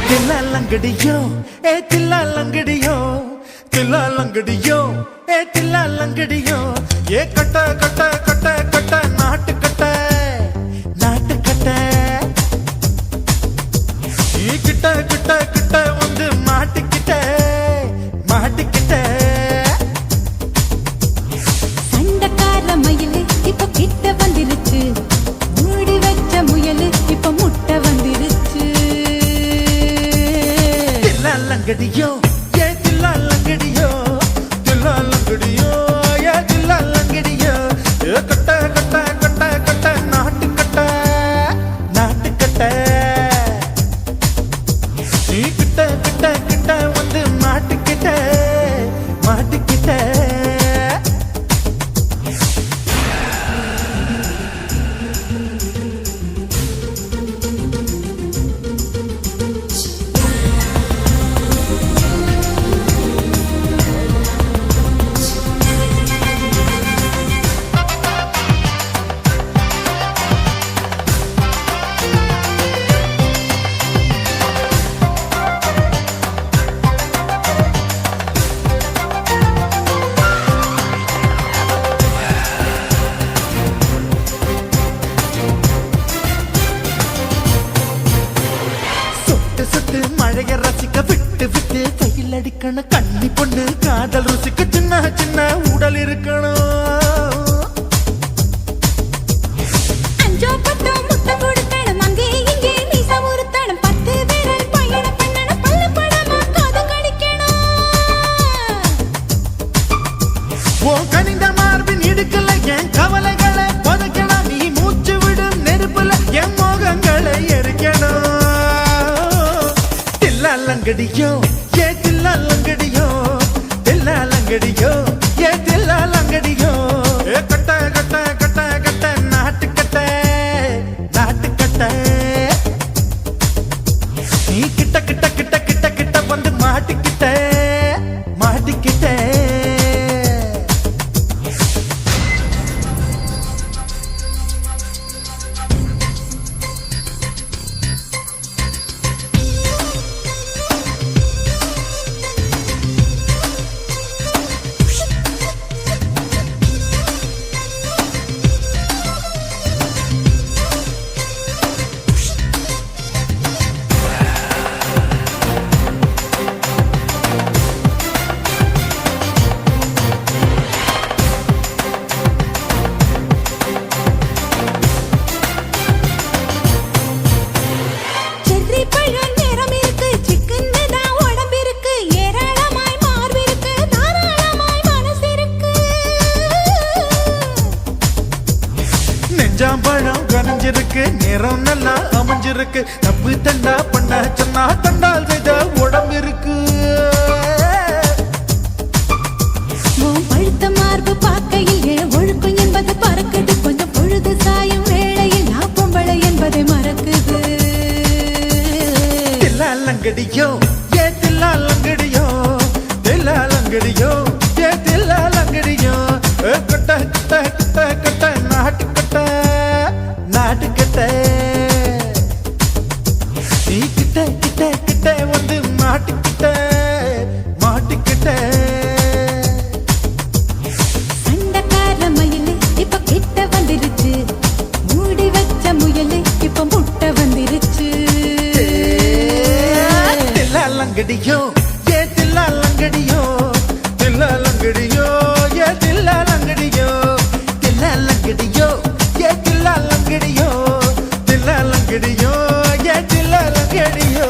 தில்லாலங்கடியோ ஏ தில்லாலங்கடியோ தில்லாலங்கடியோ ஏ தில்லாலங்கடியோ ஏ கட்ட கட்ட கட்ட கட்ட நாட்டு கட்ட நாட்டு கட்ட நீ கிட்ட கிட்ட கிட்ட வந்து மாட்டிக்கிட்ட மாட்டிக்கிட்ட சண்டக்கார மயிலு இப்ப கிட்ட வந்துருச்சு மூடி வச்ச முயலு இப்ப முட்டை வந்துருச்சு தில்லாலங்கடியோ ஏ தில்லாலங்கடியோ தில்லாலங்கடியோ ஏ தில்லாலங்கடியோ ஏ கட்ட கட்ட கட்ட கட்ட நாட்டு கட்ட நாட்டு கட்ட நீ கிட்ட கிட்ட கிட்ட வந்து மாட்டிக்கிட்ட மாட்டிக்கிட்ட சுட்டு மழைய ரசிக்க விட்டு விட்டு கையில் அடிக்கணும் கண்ணி பொண்ணு காதல் ருசிக்க சின்ன சின்ன உடல் இருக்கணும் அஞ்சோ பத்தோ முட்டை கொடுக்கணும் அங்கே இங்கே மீச உருத்தணும் 10 விரல் பயணம் பண்ணணும் பல்ல படமா காது கடிக்கணும் ஓ கனிந்த மார்பின் இடுக்கல என் கவலைகளை புதைக்கணும் நீ மூச்சு விடும் நெருப்புல என் மோகங்களை எரிக்கணும் தில்லாலங்கடியோ ஏ தில்லாலங்கடியோ தில்லாலங்கடியோ ஏ தில்லாலங்கடியோ ஏ கட்ட கட்ட கட்ட கட்ட நாட்டு கட்ட நாட்டு கட்ட நீ கிட்ட கிட்ட கிட்ட கிட்ட கிட்ட வந்து மாட்டிக்கிட்ட மாட்டிக்கிட்ட செர்ரி பழம் நிறம் இருக்கு சிக்கன்னு தான் உடம்பு இருக்கு ஏராளமாய் மார்பு இருக்கு தாராளமாய் மனசு இருக்கு நெஞ்சாம்பழம் கனிஞ்சிருக்கு நிறம் நல்லா அமைஞ்சிருக்கு தப்பு தண்டா பண்ண சொன்னா தண்டால் செய்த உடம்பு இருக்கு உன் பழுத்த மார்பு பார்க்கையில் என் ஒழுக்கம் என்பது பறக்குது கொஞ்சம் பொழுது சாயும் வேளையில் நான் பொம்பளை என்பதை மறக்குது தில்லாலங்கடியோ ஏ தில்லாலங்கடியோ தில்லாலங்கடியோ ஏ தில்லாலங்கடியோ ஏ கட்ட கட்ட கட்ட கட்ட நாட்டு கட்ட நாட்டு கட்ட நீ கிட்ட கிட்ட கிட்ட வந்து மாட்டிக்கிட்ட மாட்டிக்கிட்ட சண்டக்கார மயிலு இப்ப கிட்ட வந்துருச்சு மூடி வச்ச முயலு இப்ப முட்டை வந்துருச்சு தில்லாலங்கடியோ ஏ தில்லாலங்கடியோ தில்லாலங்கடியோ ஏ தில்லாலங்கடியோ தில்லாலங்கடியோ ஏ தில்லாலங்கடியோ தில்லாலங்கடியோ ஏ தில்லாலங்கடியோ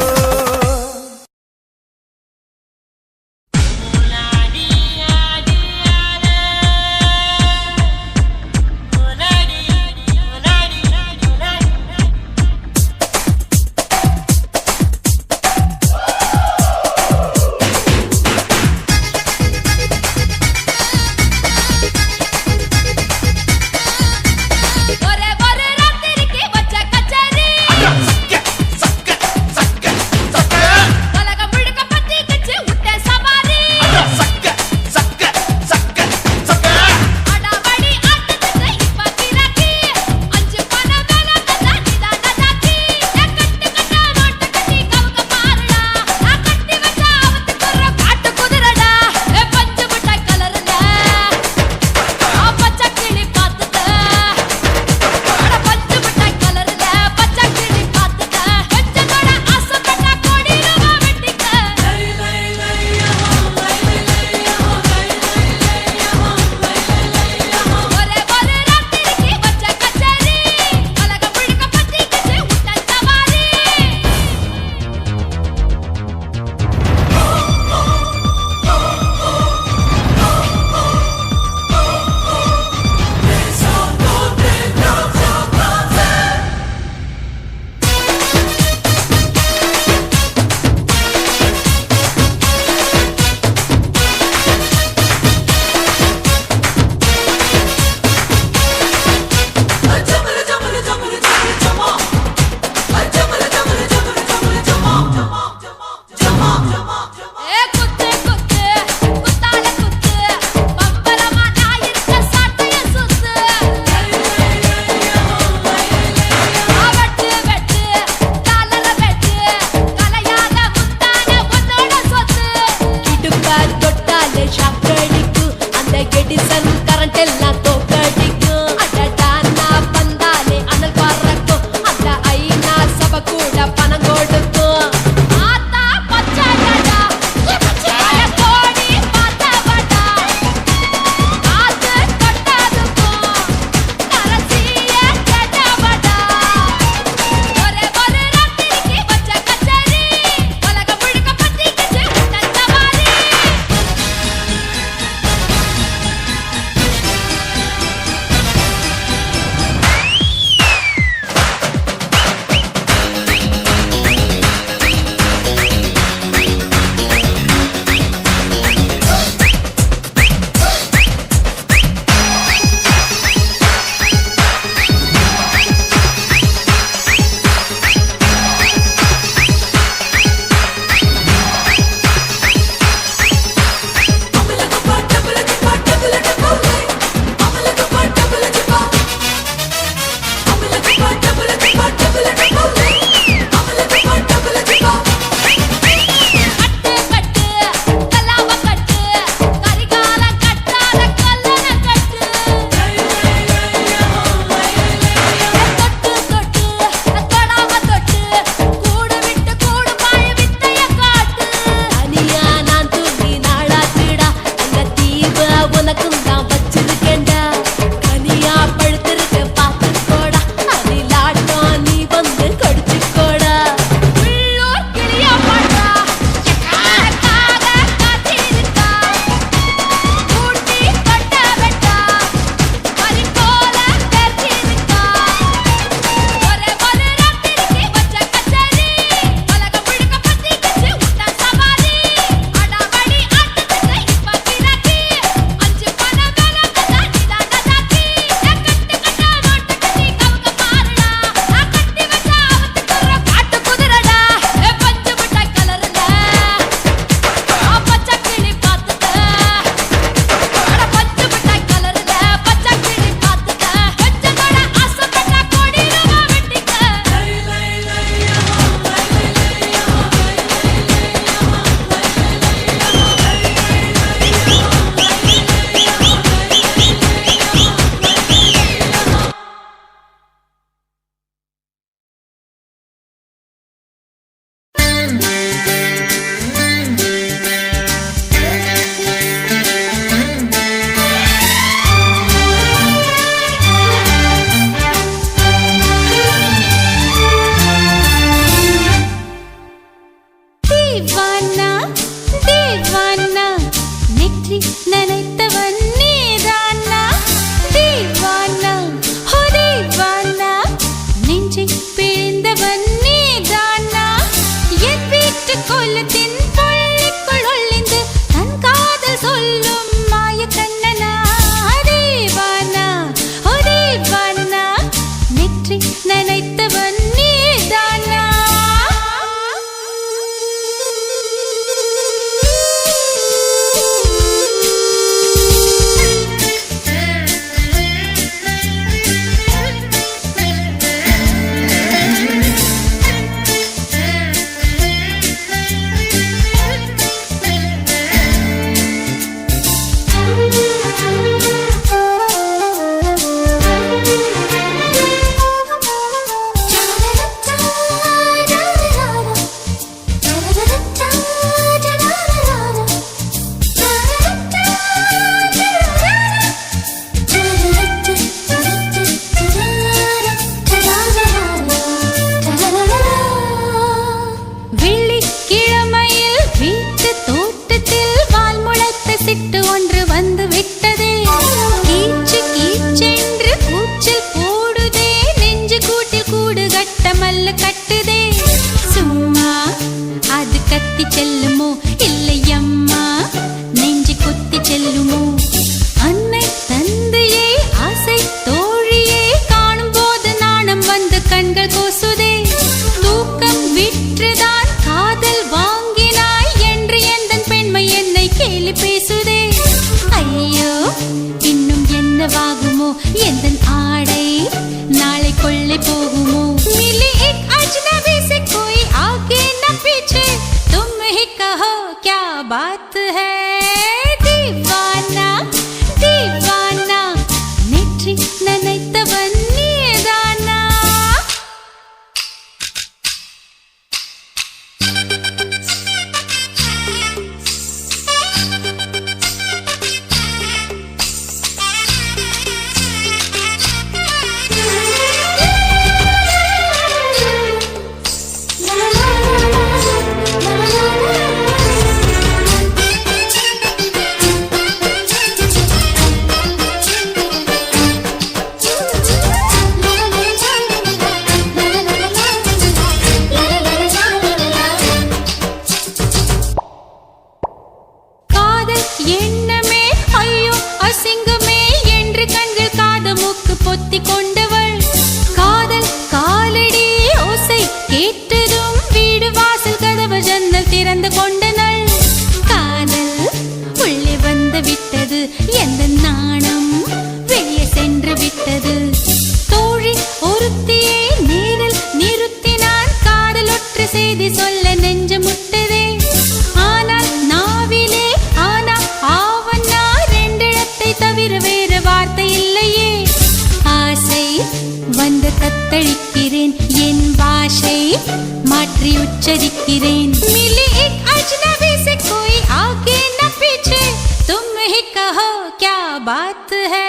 மாற்றி உச்சரிக்கிறேன் मिली एक अजनबी से कोई आगे न पीछे तुम ही कहो क्या बात है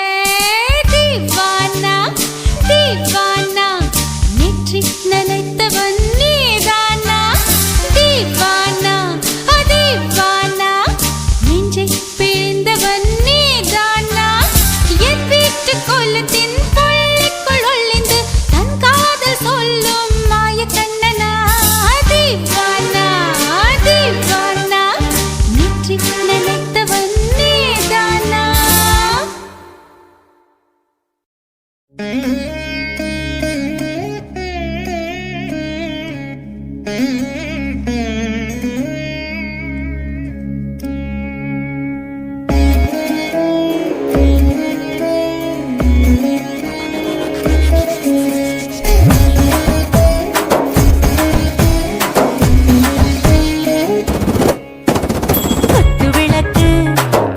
दीवाना दीवाना नेற்றி நினைத்தவன் நீதானா दीवाना दीवाना நெஞ்சை பிழிந்தவன் நீதானா என் வீட்டு கோலத்தின் பள்ளிக்குள் ஒளிந்து தன் காதல் சொல்லும் மாய கண்ணனா दीवाना दीवाना நெற்றி நினைத்தவன் நீதானா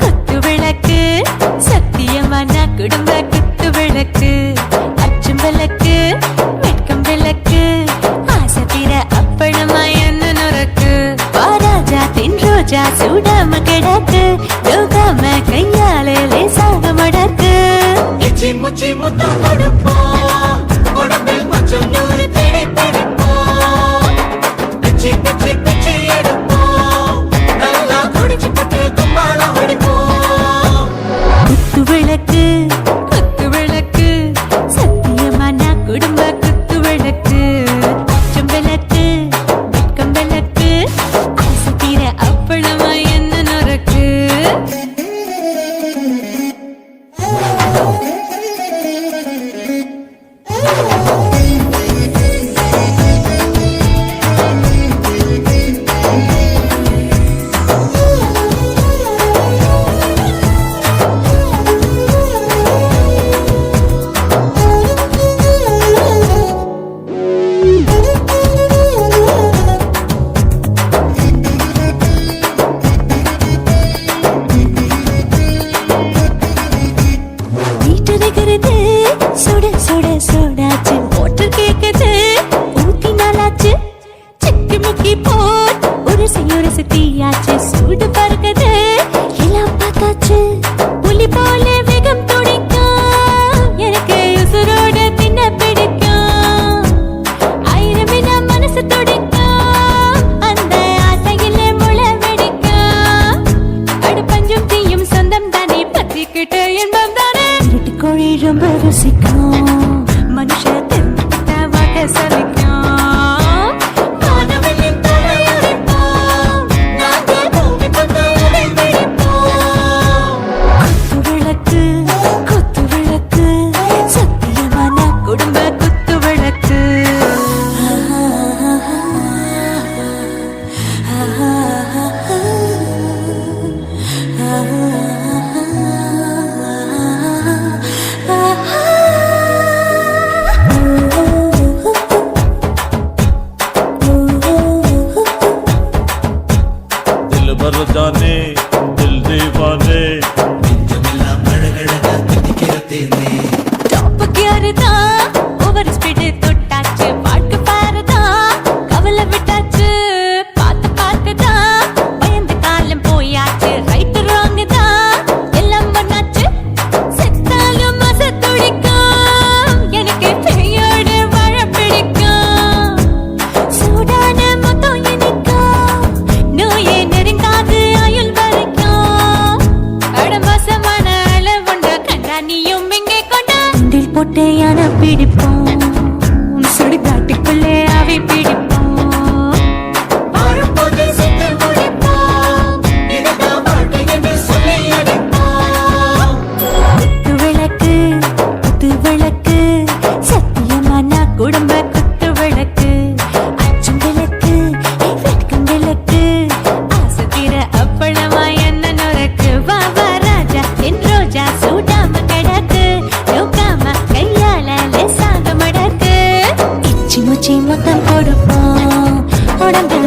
குத்துவிளக்கு சத்தியமான குடும்ப குத்துவிளக்கு அச்சும் விளக்கு வெட்கம் விளக்கு ஆசை தீர அப்பளமா என்ன நுறக்கு வாராஜா தின் ரோஜா சூடாம கிடக்கு யோகாம கையாலே லேசாக மடக்கு இச்சி முச்சி முத்தம் கொடுப்போம் உடம்பில் மச்சம் நூறு தேடி பிடிப்போம் பிச்சி பிச்சி பிச்சி எடுப்போம் நல்லா குடிச்சு பட்டு கும்பாலம் அடிப்போம் குத்துவிளக்கு குத்துவிளக்கு சத்தியமான குடும்ப குத்துவிளக்கு அச்சும் விளக்கு வெட்கம் விளக்கு ஆசை தீர அப்பளமா என்ன நுறக்கு வீட்டரைக்கிறது சுட சுட சுடாச்சு மோட்டர் கேக்குது ஊத்தி நாளாச்சு சிக்கி முக்கி போட் ஒரு தீயாச்சு சூடு பறக்குது எல்லாம் பார்த்தாச்சு புலி போல வேகம் துடிக்கும் எனக்கு உசுரோட தின்ன பிடிக்கும் ஆயிரம் வினா மனசு துடிக்கும் அந்த ஆசையிலே முளை வெடிக்கும் அடுப்பஞ்சும் தீயும் சொந்தம் தானே பத்திக்கிட்டு இன்பம் தானே கோழி ரொம்ப ருசிக்கும் மனுஷ வாக்க சலிக்கும் மானவனின் தலையடிப்போம் நாங்கள் பூமி பந்து உடை பிடிப்போம் குத்துவிளக்கு குத்துவிளக்கு சத்தியமான குடும்ப குத்துவிளக்கு दिल भर जाने दिल दीवाने நெஞ்சமெல்லாம் அழகழகா தித்திக்கிறதேனே டாப் கியர் தான் ஓவர் ஸ்பீட் தொட்டாச்சு பாட்டு பாருதான் கவலை விட்டாச்சு பார்த்து பார்த்து தான் பயந்து காலம் போயாச்சு ரைட் ராங் தான் எல்லாம் பண்ணாச்சு செத்தாலும் மச துடிக்கும் எனக்கு பெயோடு வாழ பிடிக்கும் சூடான மொத்தம் இனிக்கும் நோயே நெருங்காது ஆயுள் வரைக்கும் அடமோசமான அளவுண்ட கண்டா நீயும் இங்கே கொண்டா உண்டில் போட்டு யானை பிடிப்போம் சுடுகாட்டுக்குள்ளே அவை பிடிப்போம் வரும்போது செத்து முடிப்போம் இதுதான் வாழ்க்கை என்று சொல்லி அடிப்போம் குத்துவிளக்கு குத்துவிளக்கு சத்தியமான குடும்ப குத்துவிளக்கு அச்சும் விளக்கு வெட்கம் விளக்கு ஆசை தீர அப்பளமா என்ன நுறக்கு வா வா ராஜா என் ரோஜா சூடாம கிடக்கு யோகாம கையால லேசாக மடக்கு இச்சி முச்சி மொத்தம் கொடுப்போம் உடம்பு